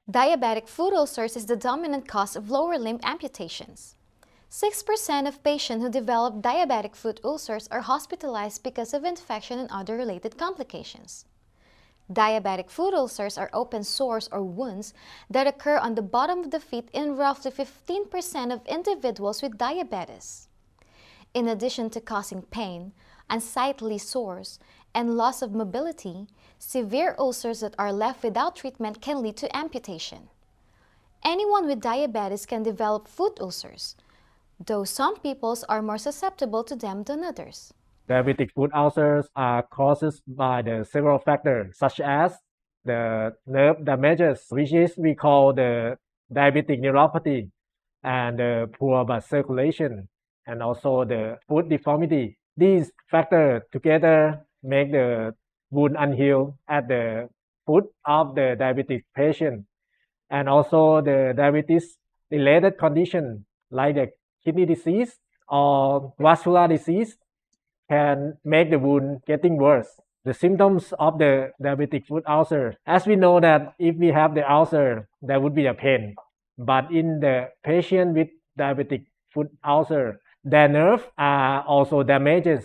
Diabetic foot ulcers is the dominant cause of lower limb amputations. 6% of patients who develop diabetic foot ulcers are hospitalized because of infection and other related complications. Diabetic foot ulcers are open sores or wounds that occur on the bottom of the feet in roughly 15% of individuals with diabetes. In addition to causing pain, unsightly sores, and loss of mobility, severe ulcers that are left without treatment can lead to amputation. Anyone with diabetes can develop foot ulcers, though some people are more susceptible to them than others. Diabetic foot ulcers are caused by the several factors, such as the nerve damages, which is we call the diabetic neuropathy, and the poor blood circulation, and also the foot deformity. These factors together make the wound unhealed at the foot of the diabetic patient, and also the diabetes related condition like the kidney disease or vascular disease can make the wound getting worse. The symptoms of the diabetic foot ulcer, as we know that if we have the ulcer, there would be a pain. But in the patient with diabetic foot ulcer, their nerves are also damaged,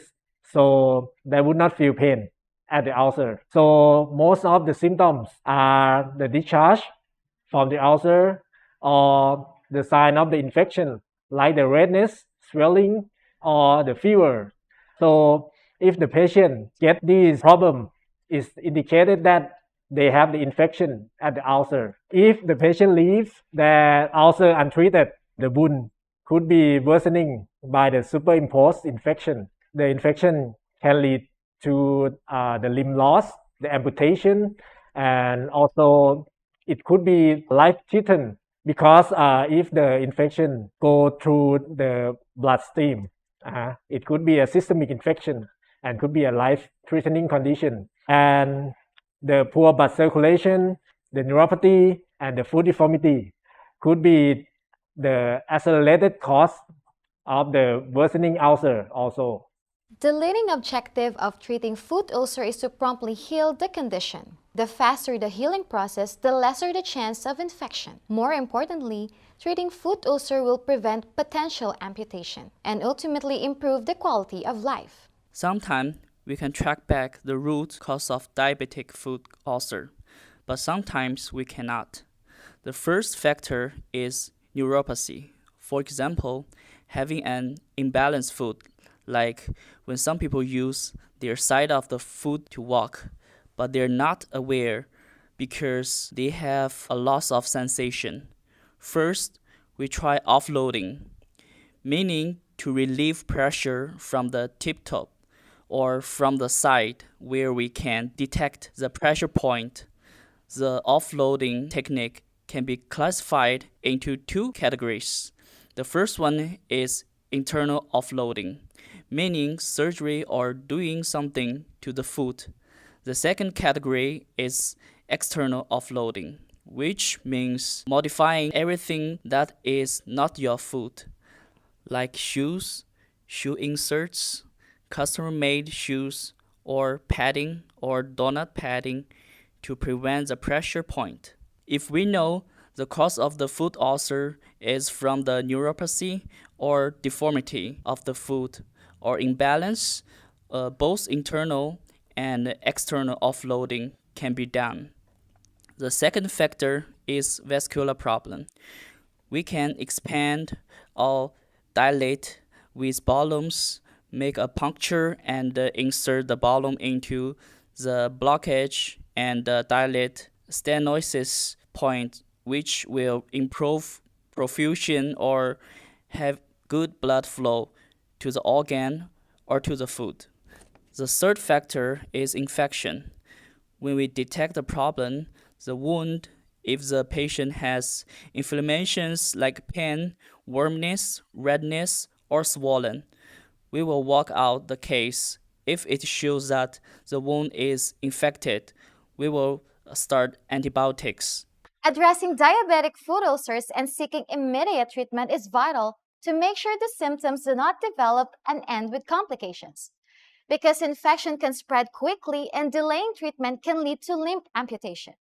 so they would not feel pain at the ulcer. So most of the symptoms are the discharge from the ulcer or the sign of the infection, like the redness, swelling, or the fever. So if the patient get this problem, it's indicated that they have the infection at the ulcer. If the patient leaves the ulcer untreated, the wound could be worsening by the superimposed infection. The infection can lead to the limb loss, the amputation, and also it could be life-threatening because if the infection go through the bloodstream, it could be a systemic infection and could be a life-threatening condition. And the poor blood circulation, the neuropathy, and the foot deformity could be the accelerated cause of the worsening ulcer also. The leading objective of treating foot ulcer is to promptly heal the condition. The faster the healing process, the lesser the chance of infection. More importantly, treating foot ulcer will prevent potential amputation and ultimately improve the quality of life. Sometimes we can track back the root cause of diabetic foot ulcer, but sometimes we cannot. The first factor is neuropathy. For example, having an imbalanced foot, like when some people use their side of the foot to walk, but they're not aware because they have a loss of sensation. First, we try offloading, meaning to relieve pressure from the tip top or from the side where we can detect the pressure point. The offloading technique can be classified into two categories. The first one is internal offloading, meaning surgery or doing something to the foot. The second category is external offloading, which means modifying everything that is not your foot, like shoes, shoe inserts, custom-made shoes, or padding or donut padding to prevent the pressure point. If we know the cause of the foot ulcer is from the neuropathy or deformity of the foot or imbalance, both internal and external offloading can be done. The second factor is vascular problem. We can expand or dilate with balloons, make a puncture and insert the balloon into the blockage and dilate stenosis point, which will improve perfusion or have good blood flow to the organ or to the foot. The third factor is infection. When we detect the problem, the wound, if the patient has inflammations like pain, warmness, redness, or swollen, we will walk out the case. If it shows that the wound is infected, we will start antibiotics. Addressing diabetic foot ulcers and seeking immediate treatment is vital to make sure the symptoms do not develop and end with complications. because infection can spread quickly and delaying treatment can lead to limb amputation.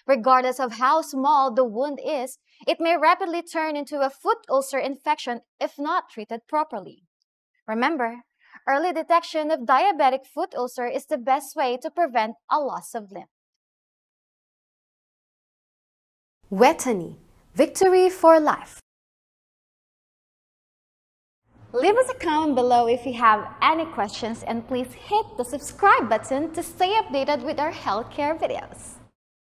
Regardless of how small the wound is, it may rapidly turn into a foot ulcer infection if not treated properly. Remember, early detection of diabetic foot ulcer is the best way to prevent a loss of limb. Wetany, victory for life. Leave us a comment below if you have any questions and please hit the subscribe button to stay updated with our healthcare videos.